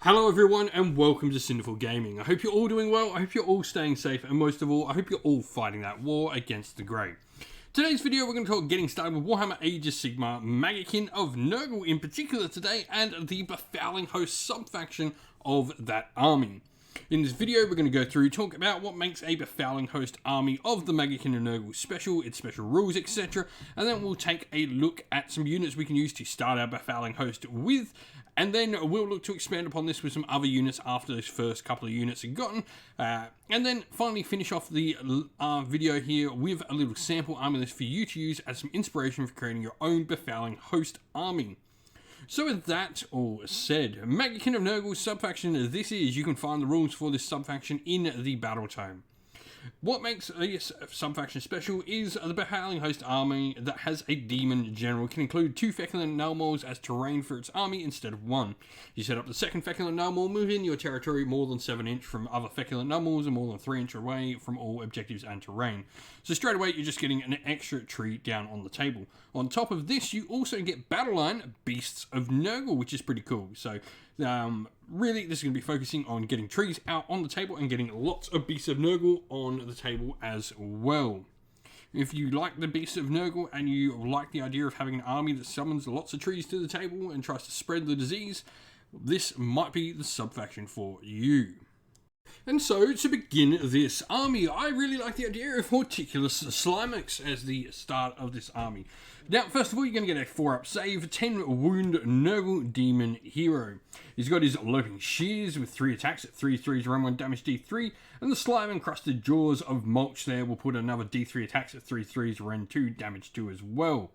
Hello everyone and welcome to Sinful Gaming. I hope you're all doing well, I hope you're all staying safe, and most of all, I hope you're all fighting that war against the Grey. Today's video we're going to talk getting started with Warhammer Age of Sigmar, Maggotkin of Nurgle in particular today, and the Befouling host subfaction of that army. In this video we're going to go through, talk about what makes a Befouling host army of the Maggotkin of Nurgle special, its special rules, etc. And then we'll take a look at some units we can use to start our Befouling host with. And then we'll look to expand upon this with some other units after those first couple of units are gotten. And then finally finish off the video here with a little sample army list for you to use as some inspiration for creating your own Befouling host army. So with that all said, Maggotkin of Nurgle subfaction, this is, you can find the rules for this subfaction in the battle tome. What makes this subfaction special is the Befouling host army that has a demon general. It can include 2 feculent nullmauls as terrain for its army instead of 1. You set up the second feculent nullmaul within your territory more than 7 inch from other feculent nullmauls and more than 3 inch away from all objectives and terrain. So straight away you're just getting an extra tree down on the table. On top of this you also get battle line Beasts of Nurgle, which is pretty cool. So really, this is going to be focusing on getting trees out on the table and getting lots of Beasts of Nurgle on the table as well. If you like the Beasts of Nurgle and you like the idea of having an army that summons lots of trees to the table and tries to spread the disease, this might be the subfaction for you. And so, to begin this army, I really like the idea of Horticulus Slimex as the start of this army. Now, first of all, you're going to get a 4-up save, 10 wound Nurgle Demon Hero. He's got his Loping Shears with 3 attacks at 3/3s, run 1 damage D3, and the Slime Encrusted Jaws of Mulch there will put another D3 attacks at 3/3s, run 2 damage 2 as well.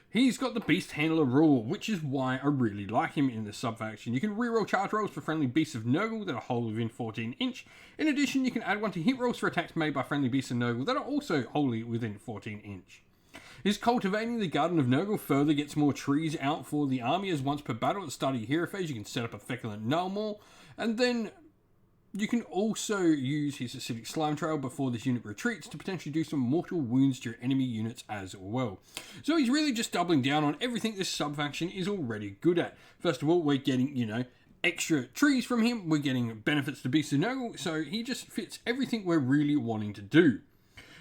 He's got the Beast Handler rule, which is why I really like him in this subfaction. You can reroll charge rolls for friendly Beasts of Nurgle that are wholly within 14 inch. In addition, you can add 1 to hit rolls for attacks made by friendly Beasts of Nurgle that are also wholly within 14 inch. His Cultivating the Garden of Nurgle further gets more trees out for the army, as once per battle at the start of your hero phase you can set up a feculent nullmaul, and then you can also use his acidic slime trail before this unit retreats to potentially do some mortal wounds to your enemy units as well. So he's really just doubling down on everything this subfaction is already good at. First of all, we're getting, extra trees from him. We're getting benefits to Beasts of Nurgle, so he just fits everything we're really wanting to do.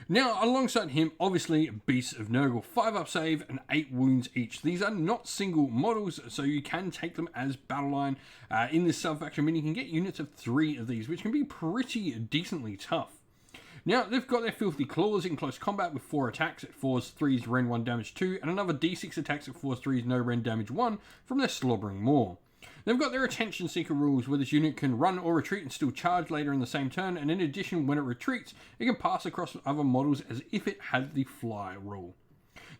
Now, alongside him, obviously, Beasts of Nurgle, 5-up save and 8 wounds each. These are not single models, so you can take them as battle line in this subfaction, meaning you can get units of 3 of these, which can be pretty decently tough. Now, they've got their Filthy Claws in close combat with 4 attacks at 4s, 3s, Ren 1 damage 2, and another D6 attacks at 4s, 3s, no Ren damage 1 from their Slobbering Maw. They've got their Attention Seeker rules, where this unit can run or retreat and still charge later in the same turn, and in addition, when it retreats, it can pass across other models as if it had the Fly rule.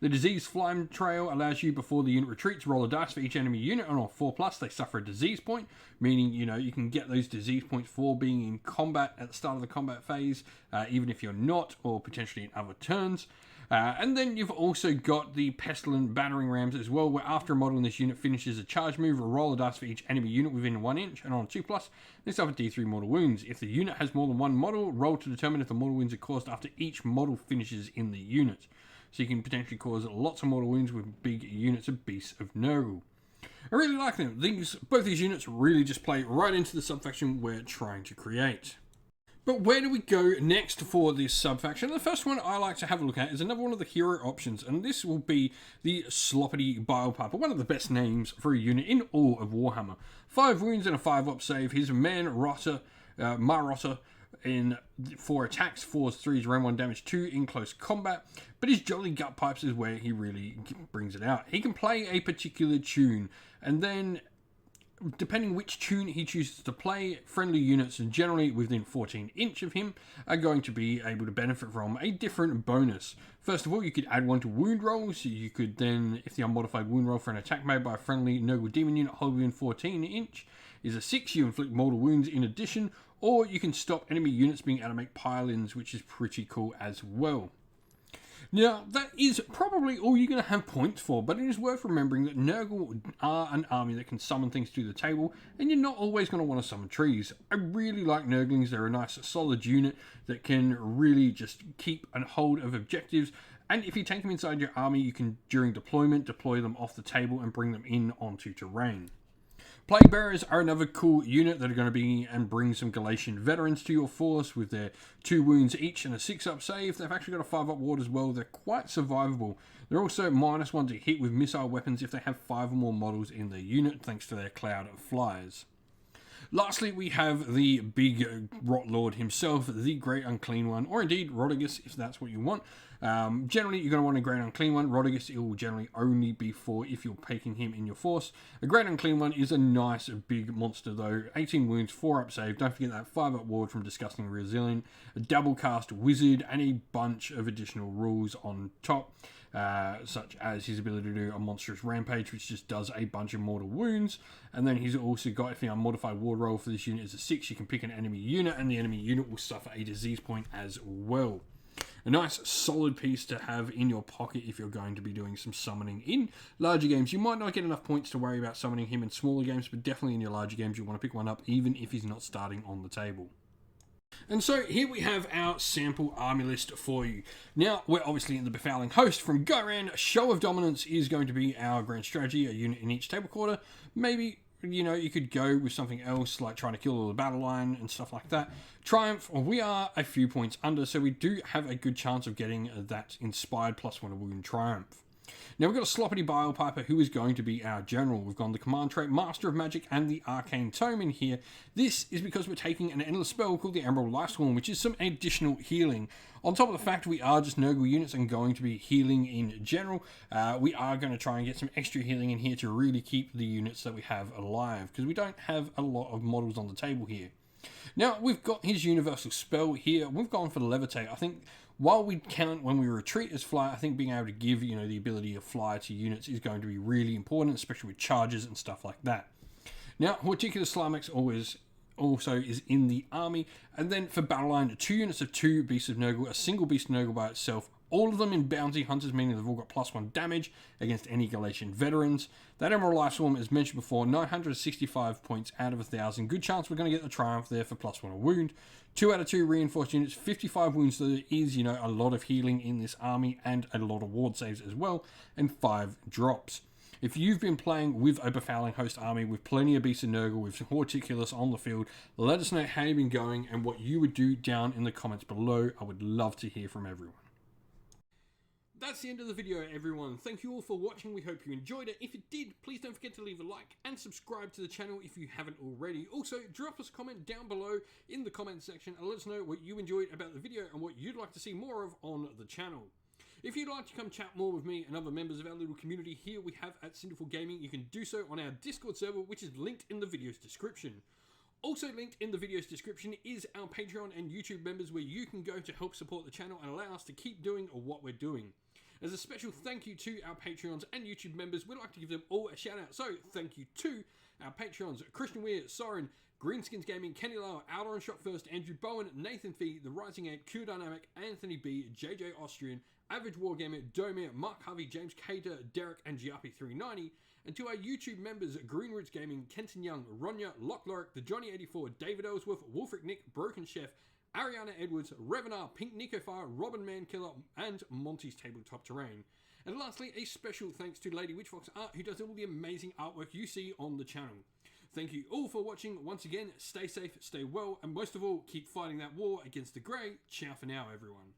The Disease Flame Trail allows you, before the unit retreats, roll a dice for each enemy unit, and on 4+, they suffer a disease point, meaning, you can get those disease points for being in combat at the start of the combat phase, even if you're not, or potentially in other turns. And then you've also got the Pestilent Battering Rams as well, where after a model in this unit finishes a charge move, roll a dice for each enemy unit within 1 inch, and on 2+, they suffer D3 mortal wounds. If the unit has more than 1 model, roll to determine if the mortal wounds are caused after each model finishes in the unit. So you can potentially cause lots of mortal wounds with big units of Beasts of Nurgle. I really like them. Both these units really just play right into the subfaction we're trying to create. But where do we go next for this subfaction? The first one I like to have a look at is another one of the hero options, and this will be the Sloppity Bilepiper, one of the best names for a unit in all of Warhammer. 5 wounds and a 5-up save. His Marotta in 4 attacks, 4s, 3s, Ren 1 damage 2 in close combat, but his Jolly Gut Pipes is where he really brings it out. He can play a particular tune, and then depending which tune he chooses to play, friendly units generally within 14 inch of him are going to be able to benefit from a different bonus. First of all, you could add 1 to wound rolls. You could then, if the unmodified wound roll for an attack made by a friendly Nurgle Demon unit wholly within 14 inch is a 6, you inflict mortal wounds in addition, or you can stop enemy units being able to make pile-ins, which is pretty cool as well. Now, that is probably all you're going to have points for, but it is worth remembering that Nurgle are an army that can summon things to the table, and you're not always going to want to summon trees. I really like Nurglings. They're a nice, solid unit that can really just keep a hold of objectives, and if you take them inside your army, you can, during deployment, deploy them off the table and bring them in onto terrain. Plague Bearers are another cool unit that are going to be and bring some Galatian veterans to your force with their 2 wounds each and a 6-up save. They've actually got a 5-up ward as well. They're quite survivable. They're also -1 to hit with missile weapons if they have 5 or more models in their unit, thanks to their cloud of flyers. Lastly, we have the big Rot Lord himself, the Great Unclean One, or indeed Rodigus, if that's what you want. Generally, you're going to want a Great Unclean One. Rodigus, it will generally only be for if you're picking him in your force. A Great Unclean One is a nice big monster, though. 18 wounds, 4-up save. Don't forget that 5-up ward from Disgusting Resilient, a double cast wizard, and a bunch of additional rules on top. Such as his ability to do a monstrous rampage, which just does a bunch of mortal wounds. And then he's also got, if your modified ward roll for this unit is a 6, you can pick an enemy unit, and the enemy unit will suffer a disease point as well. A nice solid piece to have in your pocket if you're going to be doing some summoning in larger games. You might not get enough points to worry about summoning him in smaller games, but definitely in your larger games you want to pick one up, even if he's not starting on the table. And so here we have our sample army list for you. Now, we're obviously in the Befouling host from Goran. Show of Dominance is going to be our grand strategy, a unit in each table quarter. Maybe, you could go with something else, like trying to kill all the battle line and stuff like that. Triumph, we are a few points under, so we do have a good chance of getting that inspired +1 wound Triumph. Now we've got a Sloppity Bile Piper who is going to be our general. We've gone the command trait, Master of Magic, and the Arcane Tome in here. This is because we're taking an endless spell called the Emerald Lifeswarm, which is some additional healing. On top of the fact we are just Nurgle units and going to be healing in general, we are going to try and get some extra healing in here to really keep the units that we have alive, because we don't have a lot of models on the table here. Now, we've got his universal spell here. We've gone for the Levitate. I think while we count when we retreat as fly, I think being able to give, the ability to fly to units is going to be really important, especially with charges and stuff like that. Now, Horticulous Slimex also is in the army. And then for battle line, 2 units of 2 Beasts of Nurgle, a single Beast of Nurgle by itself, all of them in Bounty Hunters, meaning they've all got +1 damage against any Galatian veterans. That Emerald Lifeswarm, as mentioned before, 965 points out of 1,000. Good chance we're going to get the Triumph there for +1 wound. 2 out of 2 reinforced units, 55 wounds. So there is, a lot of healing in this army and a lot of ward saves as well, and 5 drops. If you've been playing with a Befouling host army with plenty of Beasts of Nurgle, with Horticulus on the field, let us know how you've been going and what you would do down in the comments below. I would love to hear from everyone. That's the end of the video, everyone. Thank you all for watching. We hope you enjoyed it. If you did, please don't forget to leave a like and subscribe to the channel if you haven't already. Also, drop us a comment down below in the comments section and let us know what you enjoyed about the video and what you'd like to see more of on the channel. If you'd like to come chat more with me and other members of our little community here we have at Sinful Gaming, you can do so on our Discord server, which is linked in the video's description. Also linked in the video's description is our Patreon and YouTube members, where you can go to help support the channel and allow us to keep doing what we're doing. As a special thank you to our Patreons and YouTube members, we'd like to give them all a shout out. So thank you to our Patreons: Christian Weir, Soren, Greenskins Gaming, Kenny Lower, Outer and Shot First, Andrew Bowen, Nathan Fee, The Rising Ant, Q Dynamic, Anthony B, JJ Austrian, Average Wargamer, Domir, Mark Harvey, James Cater, Derek, and Giapi390. And to our YouTube members: Greenroots Gaming, Kenton Young, Ronya, Lock Lorick, The Johnny84, David Ellsworth, Wolfric Nick, Broken Chef, Ariana Edwards, Revenar, Pink Nico Fire, Robin Mankiller, and Monty's Tabletop Terrain. And lastly, a special thanks to Lady Witchfox Art, who does all the amazing artwork you see on the channel. Thank you all for watching. Once again, stay safe, stay well, and most of all, keep fighting that war against the grey. Ciao for now, everyone.